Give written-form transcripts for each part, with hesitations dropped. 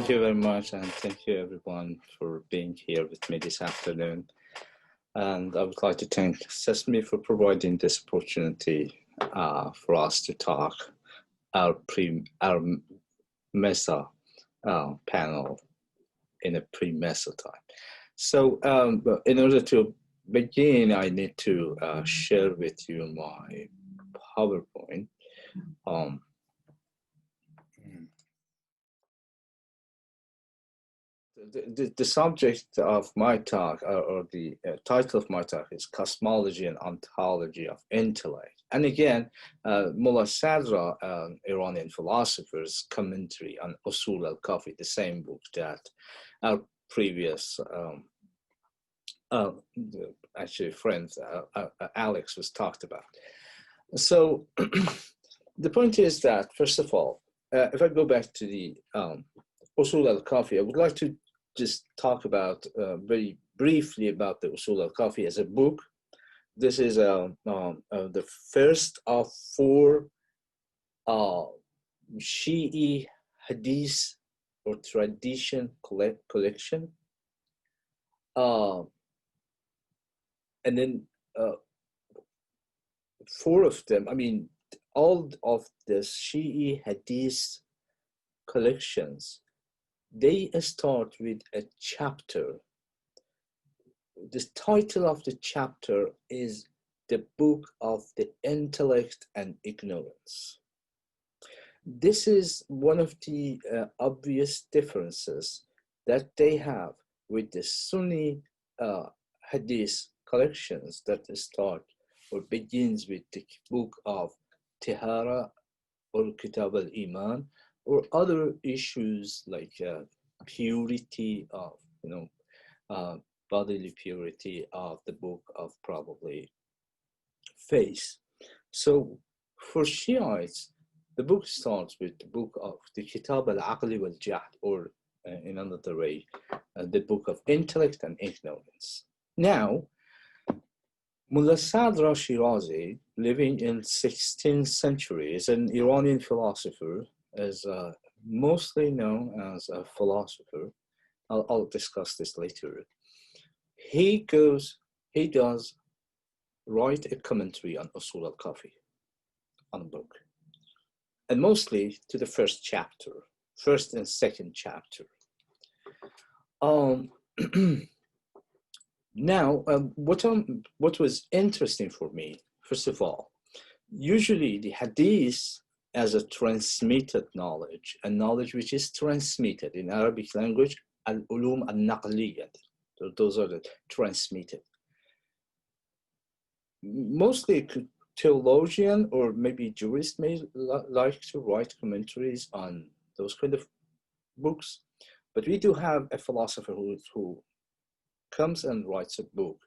Thank you very much, and thank you everyone for being here with me this afternoon. And I would like to thank Sesame for providing this opportunity for us to talk our PreMESA panel in a PreMESA time. So in order to begin, I need to share with you my PowerPoint. The subject of my talk, or the title of my talk, is Cosmology and Ontology of Intellect. And again, Mullah Sadra, Iranian philosopher's commentary on Usul al-Kafi, the same book that our previous actually friend Alex was talked about. So the point is that, first of all, if I go back to the Usul al-Kafi, I would like to just talk about very briefly about the Usul al-Kafi as a book. This is the first of 4 Shi'i hadith or tradition collection. And then 4 of them, I mean, all of the Shi'i hadith collections, they start with a chapter. The title of the chapter is The Book of the Intellect and Ignorance. This is one of the obvious differences that they have with the Sunni hadith collections that start or begins with the book of Tahara or Kitab al-Iman, or other issues like purity of, bodily purity of the book of probably faith. So for Shiites, the book starts with the book of the Kitab al-Aqli wal-Jahd, or in another way, the book of intellect and ignorance. Now, Mullah Sadra Shirazi, living in 16th century, is an Iranian philosopher, is mostly known as a philosopher. I'll discuss this later. He does write a commentary on Usul al-Kafi, on a book, and mostly to the first and second chapter. Now, what was interesting for me, first of all, usually the hadith as a transmitted knowledge, a knowledge which is transmitted in Arabic language, al-ulum al-naqliyat, those are the transmitted. Mostly theologian or maybe jurist may like to write commentaries on those kind of books, but we do have a philosopher who comes and writes a book,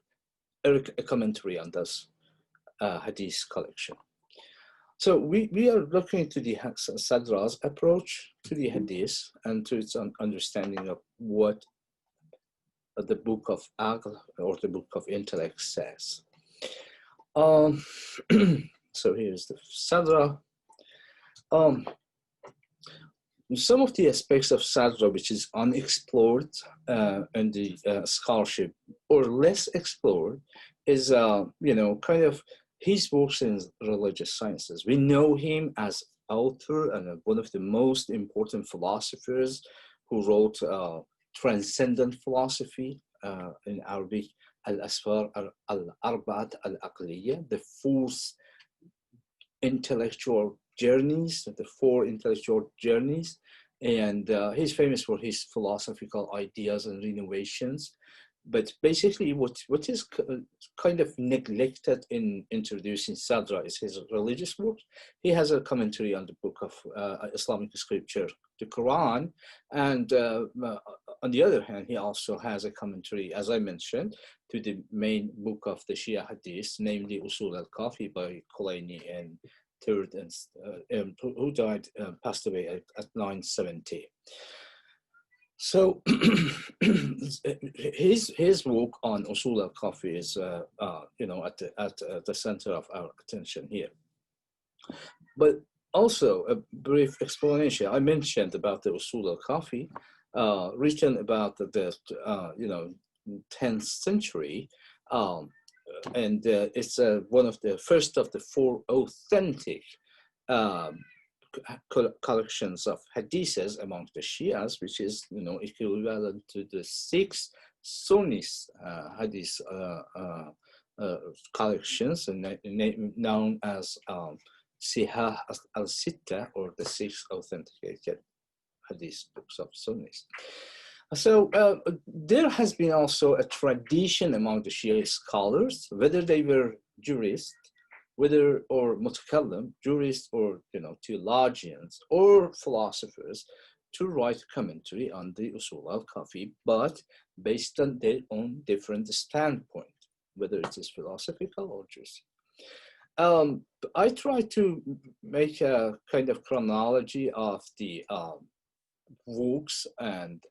a commentary on this hadith collection. So we are looking to the Sadra's approach to the hadith and to its understanding of what the book of Aql or the book of intellect says. So here's the Sadra. Some of the aspects of Sadra which is unexplored in the scholarship or less explored is, kind of his works in religious sciences. We know him as author and one of the most important philosophers who wrote transcendent philosophy in Arabic, al-Asfar al-Arba'at al-Aqliya, the 4 intellectual journeys, the 4 intellectual journeys. And he's famous for his philosophical ideas and renovations. But basically what is kind of neglected in introducing Sadra is his religious works. He has a commentary on the book of Islamic scripture, the Quran. And on the other hand, he also has a commentary, as I mentioned, to the main book of the Shia Hadith, namely Usul al-Kafi by Khulaini in 3rd, and who died, passed away at 970. So his work on Usul al-Kafi is, at the center of our attention here. But also a brief explanation. I mentioned about the Usul al-Kafi, written about the 10th century, and it's one of the first of the four authentic collections of hadiths among the Shias, which is equivalent to the 6 Sunni hadith collections, and known as Sihah al-Sitta, or the 6 authenticated hadith books of Sunnis. So there has been also a tradition among the Shia scholars, whether they were jurists, or mutakallim, jurists, or theologians or philosophers, to write commentary on the Usul al-Kafi, but based on their own different standpoint, whether it is philosophical or juristic. I try to make a kind of chronology of the works and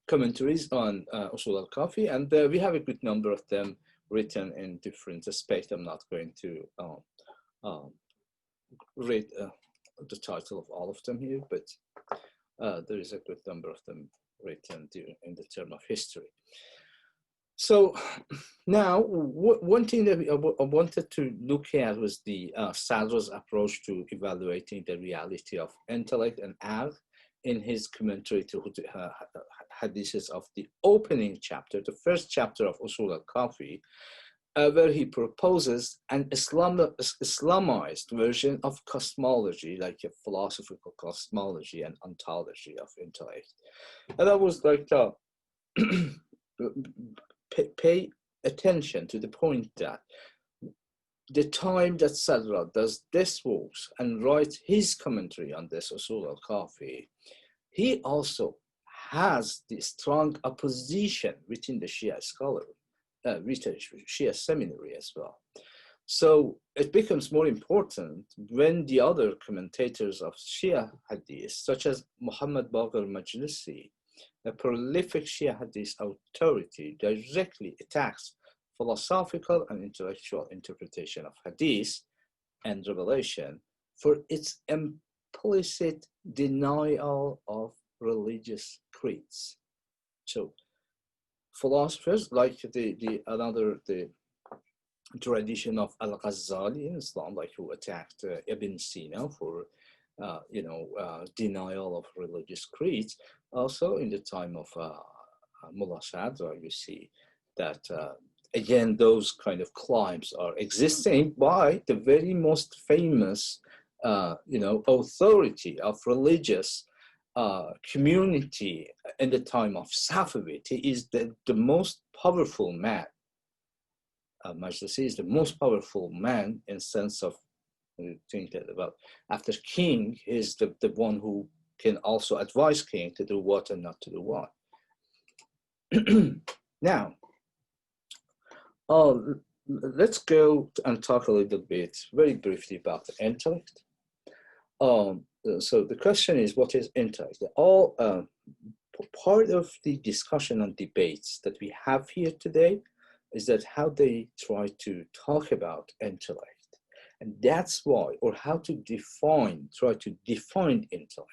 commentaries on Usul al-Kafi, and we have a good number of them written in different aspects. I'm not going to read the title of all of them here, but there is a good number of them written in the term of history. So now, one thing that I wanted to look at was the Sadra's approach to evaluating the reality of intellect and aql in his commentary to hadiths of the opening chapter, the first chapter of Usul al-Kafi, where he proposes an Islamized version of cosmology, like a philosophical cosmology and ontology of intellect. And I was like, pay attention to the point that the time that Sadra does this works and writes his commentary on this Usul al-Kafi, he also has the strong opposition within the Shia scholar, within Shia seminary as well. So it becomes more important when the other commentators of Shia hadith, such as Muhammad Baqir Majlisi, a prolific Shia hadith authority, directly attacks philosophical and intellectual interpretation of hadith and revelation for its implicit denial of religious creeds. So philosophers like the tradition of Al-Ghazali in Islam, like who attacked Ibn Sina for denial of religious creeds. Also in the time of Mullah Sadra, you see that again, those kind of claims are existing by the very most famous, authority of religious community in the time of Safavid. He is the most powerful man. Majlisi is the most powerful man in sense of, think that about, after king, is the one who can also advise king to do what and not to do what. Now, let's go and talk a little bit, very briefly, about the intellect. So the question is, what is intellect? Part of the discussion and debates that we have here today is that how they try to talk about intellect. And that's why, or how to try to define intellect.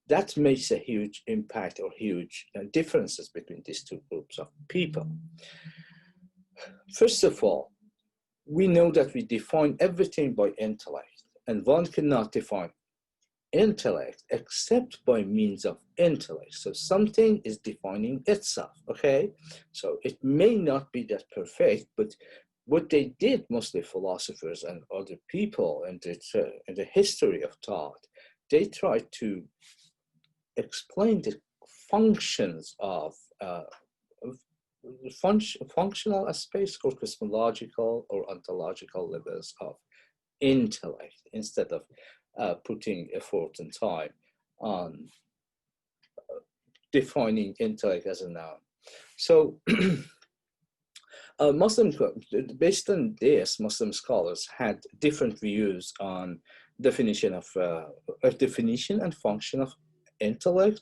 That makes a huge impact or huge differences between these two groups of people. First of all, we know that we define everything by intellect, and one cannot define intellect except by means of intellect. So something is defining itself, okay? So it may not be that perfect, but what they did, mostly philosophers and other people in the history of thought, they tried to explain the functions of functional aspects or cosmological or ontological levels of intellect, instead of putting effort and time on defining intellect as a noun. So based on this, Muslim scholars had different views on definition and function of intellect,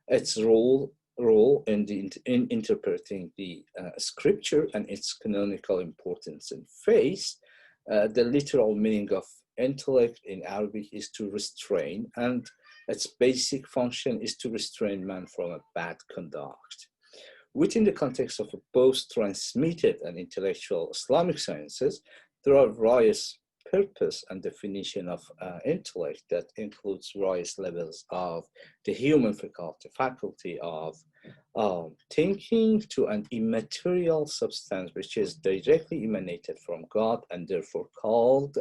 its role in interpreting the scripture and its canonical importance and faith. The literal meaning of intellect in Arabic is to restrain, and its basic function is to restrain man from a bad conduct. Within the context of both transmitted and intellectual Islamic sciences, there are various purpose and definition of intellect that includes various levels of the human faculty of thinking to an immaterial substance which is directly emanated from God and therefore called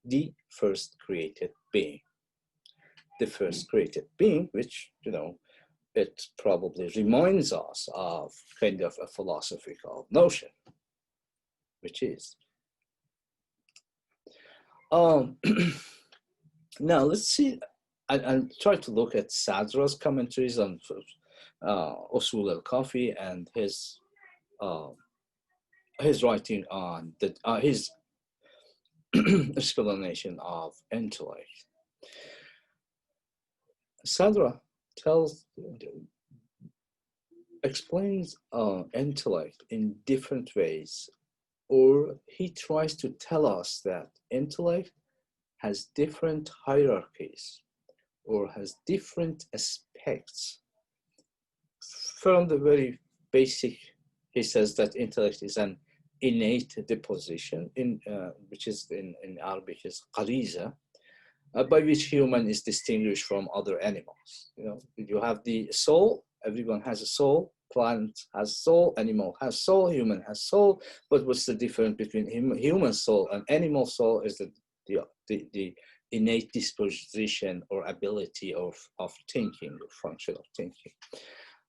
the first created being. The first created being, which, you know, it probably reminds us of kind of a philosophical notion, which is. Now let's see, I'll try to look at Sadra's commentaries on Usul al-Kafi and his writing on his explanation of intellect. Sadra explains intellect in different ways, or he tries to tell us that intellect has different hierarchies or has different aspects. From the very basic, he says that intellect is an innate disposition, which is in Arabic is qariza, by which human is distinguished from other animals. You know, you have the soul, everyone has a soul, plant has soul, animal has soul, human has soul, but what's the difference between human soul and animal soul is the innate disposition or ability of thinking, or function of thinking.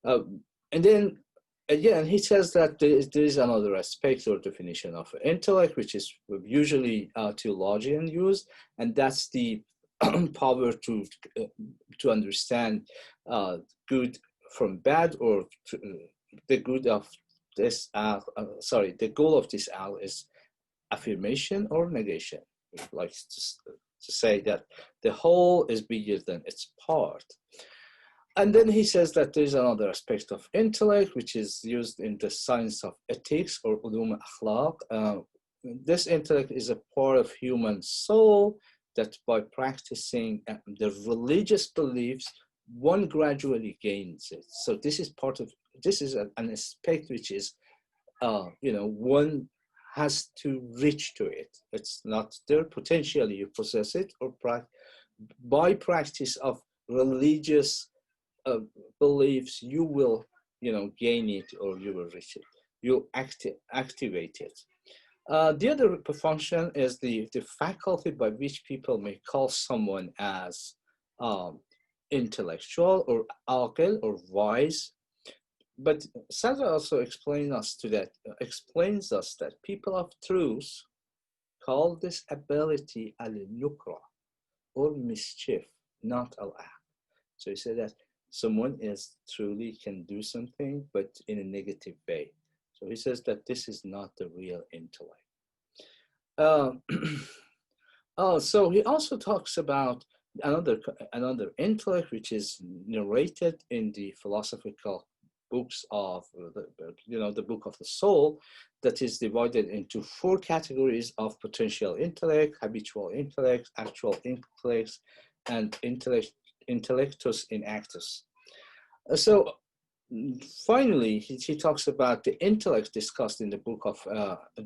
And then again, he says that there is another aspect or definition of intellect, which is usually theologian used, and that's the power to understand good from bad, or the good of this the goal of this is affirmation or negation. He likes to say that the whole is bigger than its part. And then he says that there is another aspect of intellect, which is used in the science of ethics or ulum akhlaq. This intellect is a part of human soul that by practicing the religious beliefs, one gradually gains it. So this is an aspect which is, one has to reach to it. It's not there. Potentially you possess it, or by practice of religious beliefs, you will, gain it, or you will reach it. You activate it. The other function is the faculty by which people may call someone as intellectual or aqil or wise. But Sadra also explains us that people of truth call this ability al-nukra, or mischief, not al-aql. So he said that someone truly can do something, but in a negative way. So he says that this is not the real intellect. So he also talks about another intellect, which is narrated in the philosophical books of the book of the soul, that is divided into 4 categories of potential intellect, habitual intellect, actual intellect, and intellectus in actus. So finally, he talks about the intellect discussed in the book of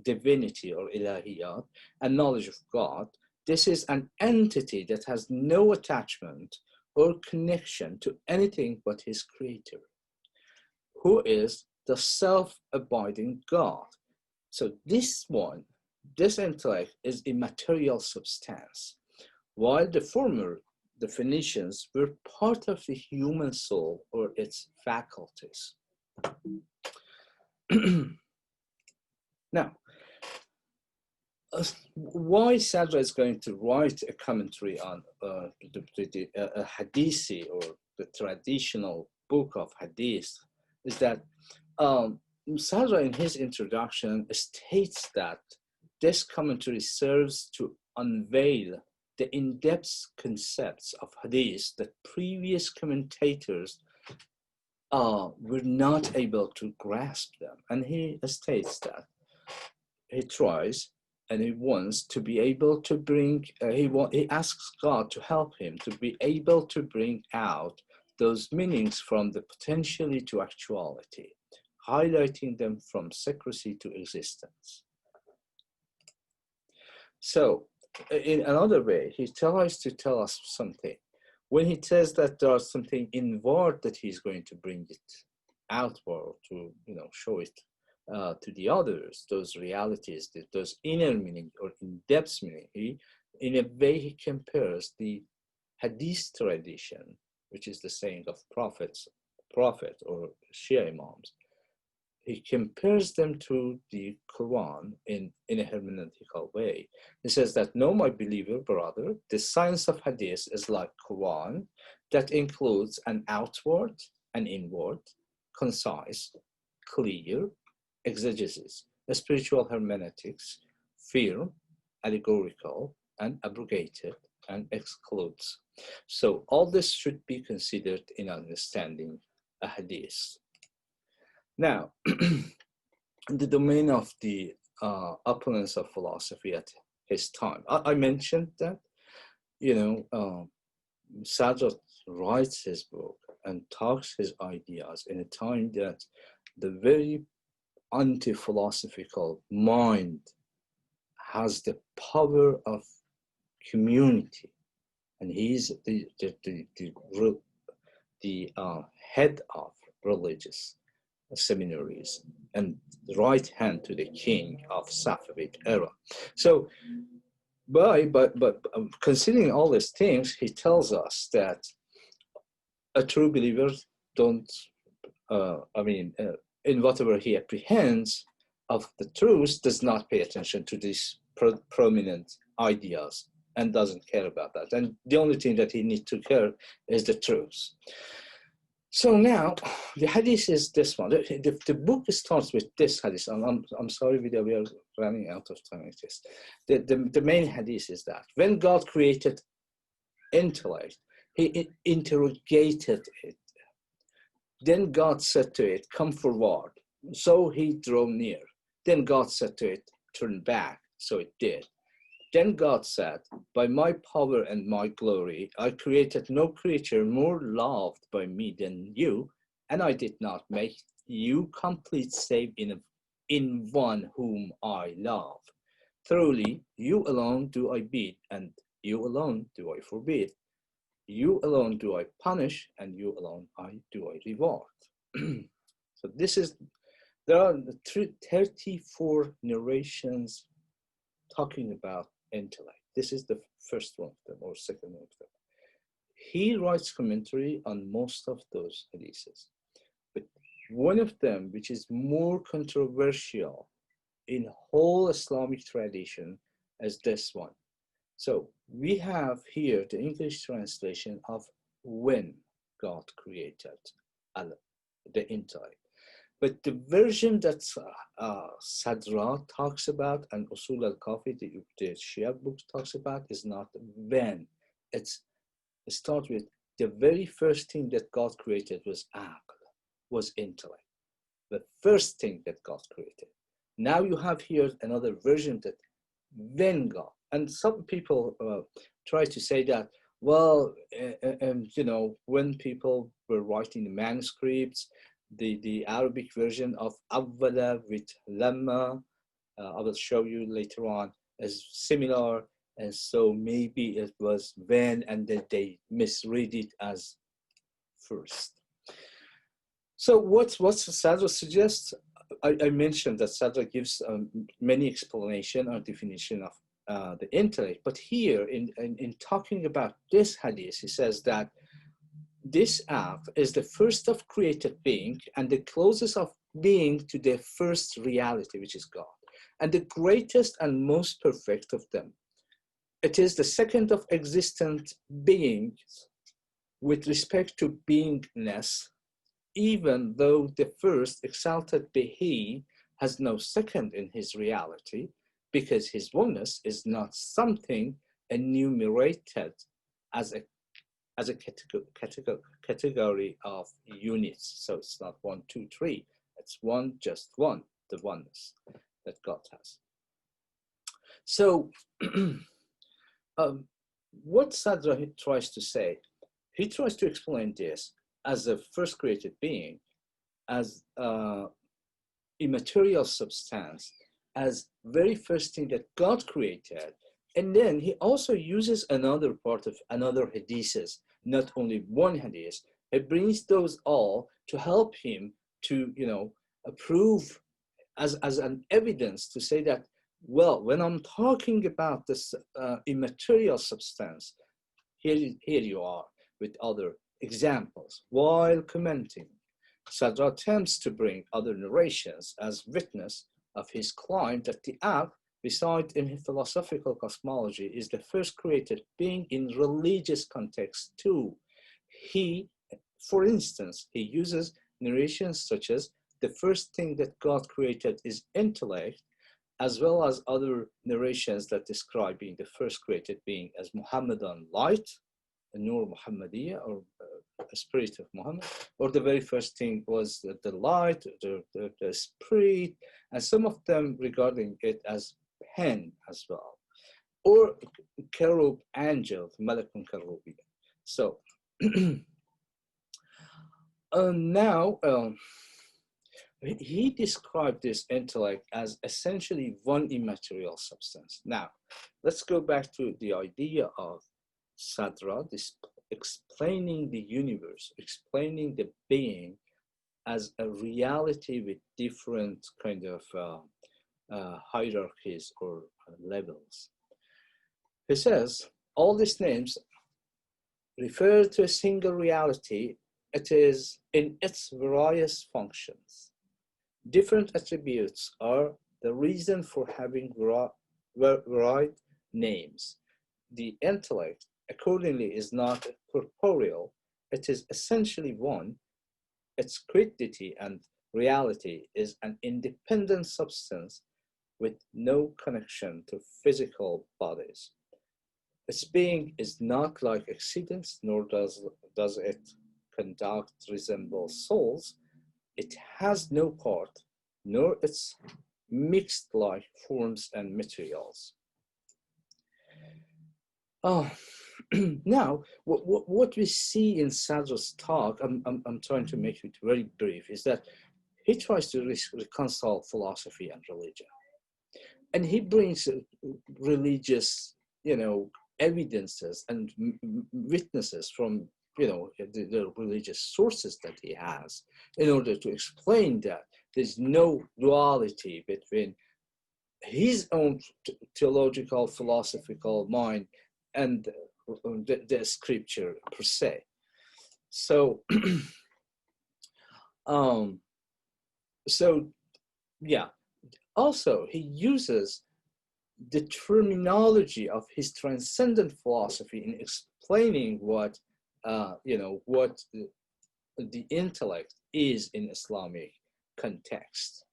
divinity or ilahiyat and knowledge of God. This is an entity that has no attachment or connection to anything but his creator, who is the self-abiding God. So this intellect is immaterial substance, while the former definitions were part of the human soul or its faculties. Now, why Sadra is going to write a commentary on the Hadithi, or the traditional book of Hadith, is that Sadra in his introduction states that this commentary serves to unveil the in-depth concepts of Hadith that previous commentators were not able to grasp them. And he states that he tries and he wants to be able to bring, he asks God to help him to be able to bring out those meanings from the potentially to actuality, highlighting them from secrecy to existence. So in another way, he tries to tell us something. When he says that there's something inward that he's going to bring it outward to, show it to the others, those realities, those inner meaning or in-depth meaning, in a way he compares the hadith tradition, which is the saying of prophet or Shi'i imams. He compares them to the Quran in a hermeneutical way. He says that, no, my believer brother, the science of hadith is like Quran, that includes an outward and inward, concise, clear exegesis, a spiritual hermeneutics, firm, allegorical, and abrogated, and excludes. So all this should be considered in understanding a hadith. Now, in the domain of the opponents of philosophy at his time, I mentioned that, Sadat writes his book and talks his ideas in a time that the very anti-philosophical mind has the power of community, and he's the head of religious seminaries and the right hand to the king of Safavid era. So but considering all these things, he tells us that a true believer don't, in whatever he apprehends of the truth, does not pay attention to these prominent ideas and doesn't care about that. And the only thing that he needs to care is the truth. So now, the hadith is this one. The book starts with this hadith. I'm sorry, we are running out of time like this. The main hadith is that when God created intellect, he interrogated it. Then God said to it, come forward. So he drew near. Then God said to it, turn back. So it did. Then God said, by my power and my glory, I created no creature more loved by me than you, and I did not make you complete save in one whom I love. Truly, you alone do I bid, and you alone do I forbid. You alone do I punish, and you alone do I reward. So there are 34 narrations talking about intellect. This is the first one of them, or second one of them. He writes commentary on most of those hadiths. But one of them, which is more controversial in whole Islamic tradition, is this one. So we have here the English translation of when God created the intellect. But the version that Sadra talks about and Usul al-Kafi, the Shia book, talks about is not when. It starts with the very first thing that God created was aql, was intellect. The first thing that God created. Now you have here another version that when God, and some people try to say that, well, when people were writing the manuscripts, the Arabic version of awwala with lamma, I will show you later on, is similar, and so maybe it was when, and then they misread it as first. So what Sadra suggests, I mentioned that Sadra gives many explanation or definition of the intellect, but here in talking about this hadith, he says that this act is the first of created being and the closest of being to the first reality, which is God, and the greatest and most perfect of them. It is the second of existent beings with respect to beingness, even though the first, exalted be he, has no second in his reality, because his oneness is not something enumerated as a category of units. So it's not 1, 2, 3. It's one, just one, the oneness that God has. So what Sadra tries to say, he tries to explain this as a first created being, as immaterial substance, as very first thing that God created. And then he also uses another part of another hadiths, not only one hadith. He brings those all to help him to, prove as an evidence to say that, well, when I'm talking about this immaterial substance, here you are with other examples. While commenting, Sadra attempts to bring other narrations as witness of his claim that the app, beside in philosophical cosmology, is the first created being in religious context too. For instance, he uses narrations such as the first thing that God created is intellect, as well as other narrations that describe being the first created being as Muhammadan light, Nur Muhammadiyah, or a spirit of Muhammad, or the very first thing was the light, the spirit, and some of them regarding it as pen as well, or cherub angel, Malakun Kerubi. So now he described this intellect as essentially one immaterial substance. Now, let's go back to the idea of Sadra, this explaining the universe, explaining the being as a reality with different kind of hierarchies or levels. He says, all these names refer to a single reality. It is in its various functions. Different attributes are the reason for having varied names. The intellect, accordingly, is not corporeal. It is essentially one. Its quiddity and reality is an independent substance with no connection to physical bodies. Its being is not like accidents, nor does it conduct resemble souls. It has no part, nor its mixed like forms and materials. Now, what we see in Sadra's talk, I'm trying to make it very brief, is that he tries to reconcile philosophy and religion. And he brings religious, evidences and witnesses from, the religious sources that he has in order to explain that there's no duality between his own theological, philosophical mind and the scripture per se. So, yeah. Also, he uses the terminology of his transcendent philosophy in explaining what the intellect is in Islamic context.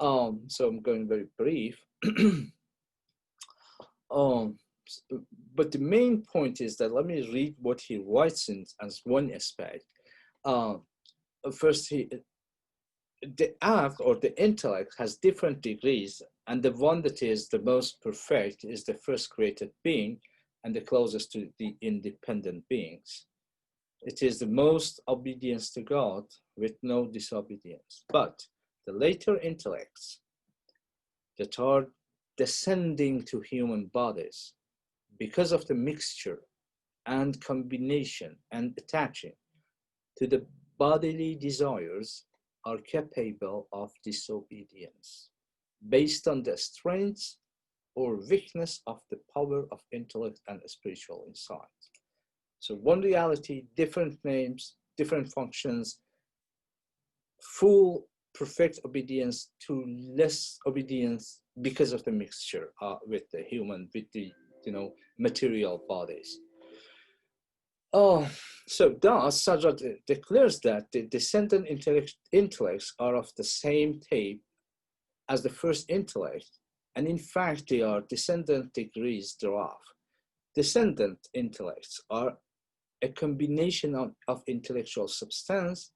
So I'm going very brief. But the main point is that, let me read what he writes in as one aspect. First, the act or the intellect has different degrees, and the one that is the most perfect is the first created being and the closest to the independent beings. It is the most obedience to God with no disobedience. But the later intellects that are descending to human bodies because of the mixture and combination and attaching to the bodily desires are capable of disobedience based on the strength or weakness of the power of intellect and spiritual insight. So one reality, different names, different functions, full perfect obedience to less obedience because of the mixture with the human, with the material bodies. So thus, Sadra declares that the descendant intellects are of the same type as the first intellect, and in fact they are descendant degrees thereof. Descendant intellects are a combination of intellectual substance,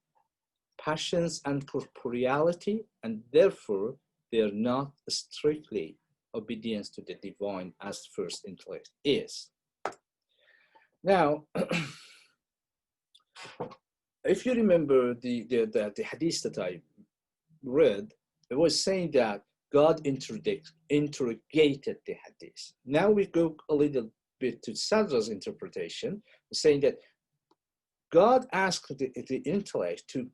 passions, and corporeality, and therefore they are not strictly obedience to the divine as first intellect is. Now, if you remember the hadith that I read, it was saying that God interrogated the hadith. Now we go a little bit to Sadra's interpretation, saying that God asked the intellect to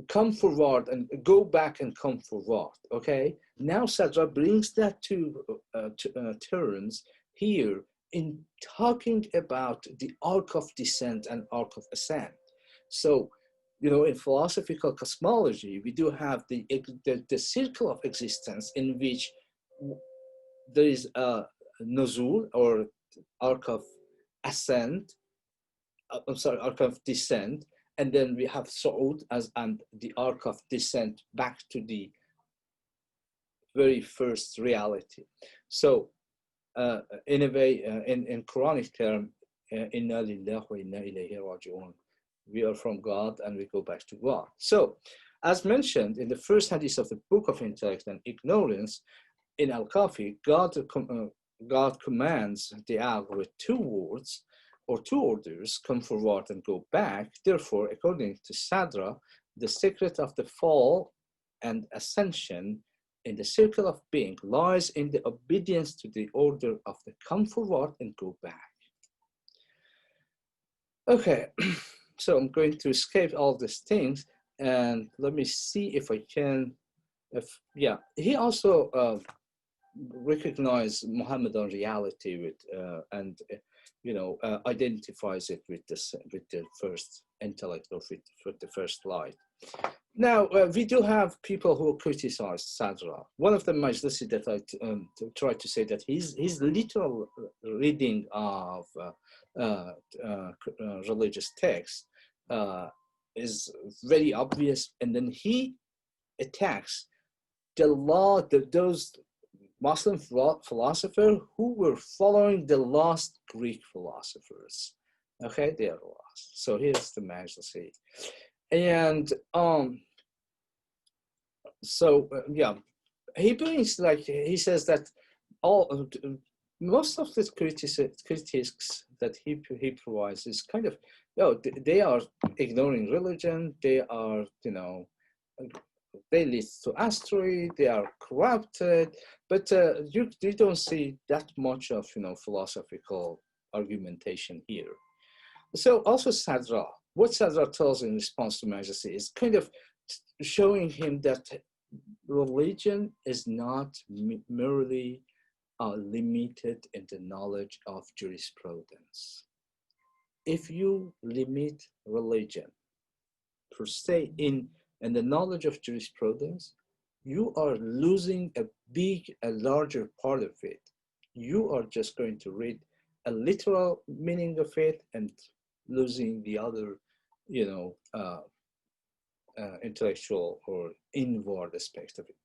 come forward and go back and come forward. Okay. Now Sadra brings that to terms here in talking about the arc of descent and arc of ascent. So, you know, in philosophical cosmology, we do have the circle of existence in which there is a nuzul, or arc of ascent, arc of descent, and then we have Sa'ud and the arc of descent back to the very first reality. So in a way, in Quranic term, inna lillahi wa inna ilayhi raji'un. We are from God and we go back to God. So, as mentioned in the first hadith of the Book of Intellect and Ignorance, in Al-Kafi, God commands the Aql with two words or two orders: come forward and go back. Therefore, according to Sadra, the secret of the fall and ascension in the circle of being lies in the obedience to the order of the come forward and go back. Okay, so I'm going to escape all these things and let me see if I can, yeah, he also recognized Muhammadan reality with, and you know, identifies it with the first intellect, or with the first light. Now, we do have people who criticize Sadra. One of them, Majlisi, that I tried to say that his literal reading of religious texts is very obvious, and then he attacks those Muslim philosophers who were following the lost Greek philosophers. Okay, they are lost. So here's the Majlisi. And yeah, he brings, like, he says that most of the critiques that he provides is kind of, you know, they are ignoring religion, they are, you know, they lead to asteroid, they are corrupted, but you don't see that much of, you know, philosophical argumentation here. So also Sadra, what Sadra tells in response to Majlisi is kind of showing him that religion is not merely limited in the knowledge of jurisprudence. If you limit religion per se in the knowledge of jurisprudence, you are losing a larger part of it. You are just going to read a literal meaning of it and losing the other, you know, intellectual or inward aspect of it.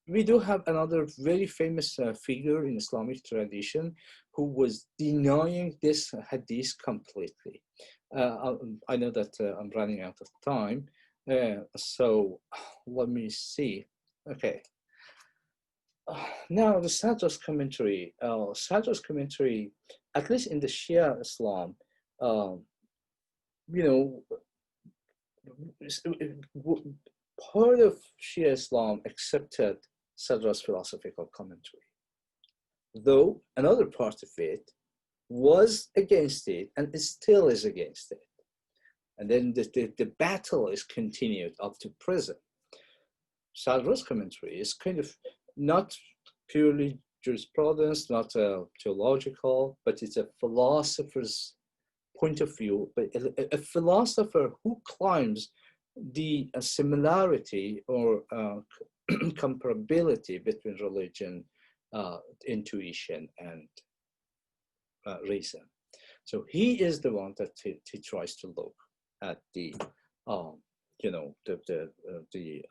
We do have another very famous figure in Islamic tradition who was denying this hadith completely. I know that I'm running out of time, so let me see. Okay. Now the Sadra's commentary. Sadra's commentary, at least in the Shia Islam, you know, part of Shia Islam accepted Sadra's philosophical commentary, though another part of it was against it and it still is against it. And then the battle is continued up to present. Sadra's commentary is kind of not purely jurisprudence, not theological, but it's a philosopher's point of view, but a philosopher who climbs the similarity or comparability between religion, intuition, and reason. So he is the one that he tries to look at the, you know, the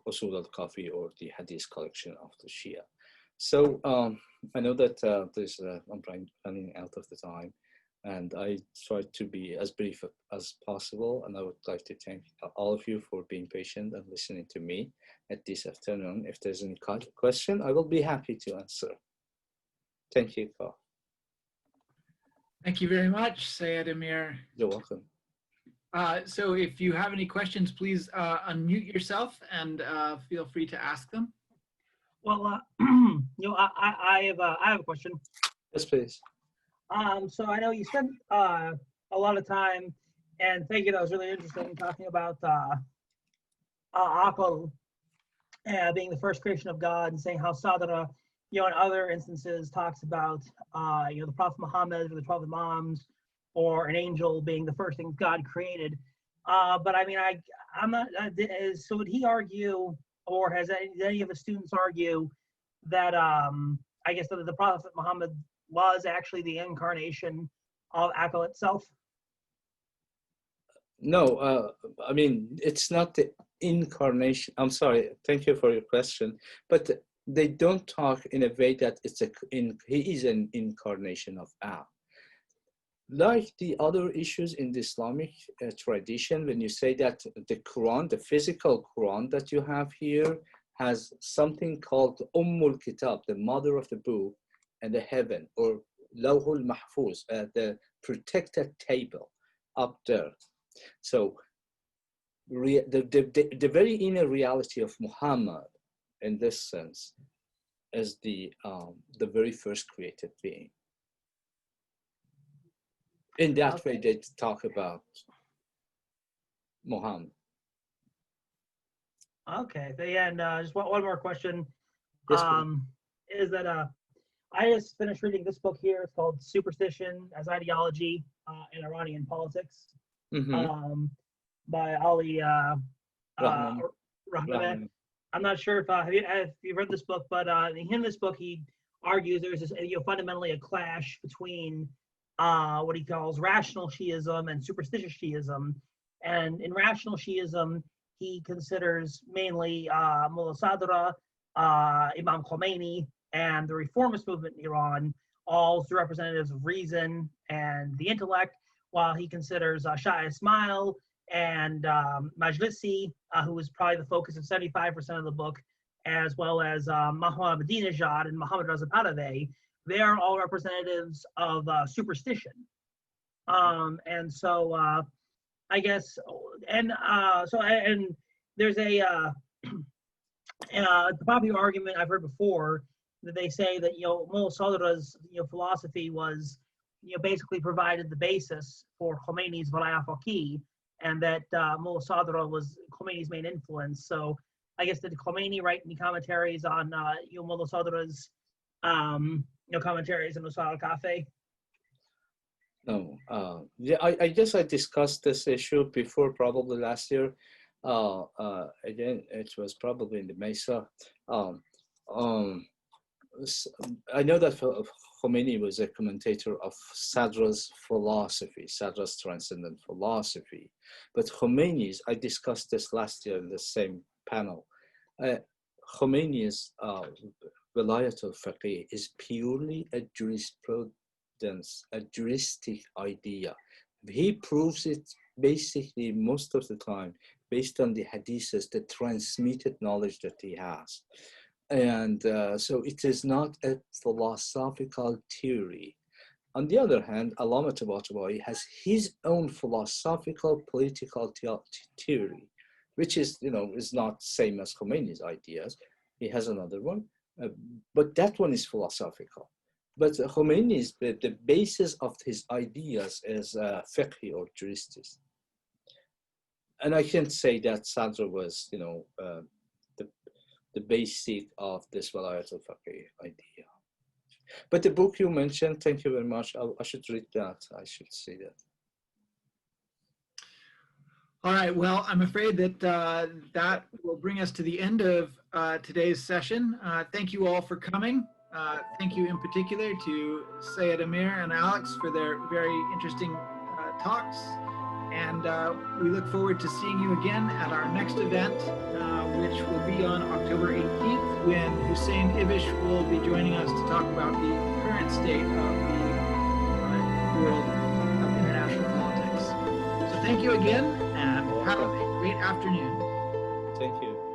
Usul al-Kafi, or the Hadith collection of the Shia. So I know that I'm running out of the time. And I tried to be as brief as possible. And I would like to thank all of you for being patient and listening to me at this afternoon. If there's any question, I will be happy to answer. Thank you, Carl. Thank you very much, Seyed Amir. You're welcome. So if you have any questions, please unmute yourself and feel free to ask them. Well, I have a question. Yes, please. So I know you spent a lot of time, and thank you. That was really interesting talking about Aql being the first creation of God, and saying how Sadra, in other instances talks about the Prophet Muhammad or the 12 Imams, or an angel being the first thing God created. But I mean, I'm not. So would he argue, or has any of the students argue that I guess that the Prophet Muhammad was actually the incarnation of Aql itself? No, I mean, it's not the incarnation. I'm sorry, thank you for your question, but they don't talk in a way that he is an incarnation of Aql. Like the other issues in the Islamic tradition, when you say that the Quran, the physical Quran that you have here, has something called Ummul Kitab, the mother of the book, and the heaven, or Lawhul Mahfuz, the protected table up there. So the very inner reality of Muhammad, in this sense, is the very first created being. In that way, they talk about Muhammad. Okay, so yeah, and just one more question. Yes, is that I just finished reading this book here. It's called Superstition as Ideology in Iranian Politics, by Ali Rahman. I'm not sure if you've read this book, but in this book he argues there's this fundamentally a clash between what he calls rational Shi'ism and superstitious Shi'ism. And in rational Shi'ism, he considers mainly Mullah Sadra, Imam Khomeini, and the reformist movement in Iran, all the representatives of reason and the intellect, while he considers Shah Ismail and Majlisi, who is probably the focus of 75% of the book, as well as Mahmoud Ahmadinejad and Mohammad Reza Pahlavi. They are all representatives of superstition. And so I guess, and there's a popular argument I've heard before that they say that Mullah Sadra's philosophy was basically provided the basis for Khomeini's Walaya Faqih, and that Mullah Sadra was Khomeini's main influence. So I guess did Khomeini write any commentaries on Mullah Sadra's commentaries on Usul al-Kafi? No. Yeah, I guess I discussed this issue before, probably last year. Again, it was probably in the PreMESA. I know that Khomeini was a commentator of Sadra's philosophy, Sadra's transcendent philosophy. But Khomeini's, I discussed this last year in the same panel, Khomeini's Walayat al-Faqih is purely a jurisprudence, a juristic idea. He proves it basically most of the time based on the hadiths, the transmitted knowledge that he has. And so it is not a philosophical theory. On the other hand, Allama Tabatabai has his own philosophical political theory, which is, is not same as Khomeini's ideas. He has another one, but that one is philosophical. But Khomeini's, the basis of his ideas is fiqh or juristic. And I can't say that Sadra was, the basic of this Walayat al-Faqih idea. But the book you mentioned, thank you very much. I should read that. I should see that. All right. Well, I'm afraid that that will bring us to the end of today's session. Thank you all for coming. Thank you in particular to Seyed Amir and Alex for their very interesting talks. And we look forward to seeing you again at our next event, which will be on October 18th, when Hussein Ibish will be joining us to talk about the current state of the world thank you again, and have a great afternoon. Thank you.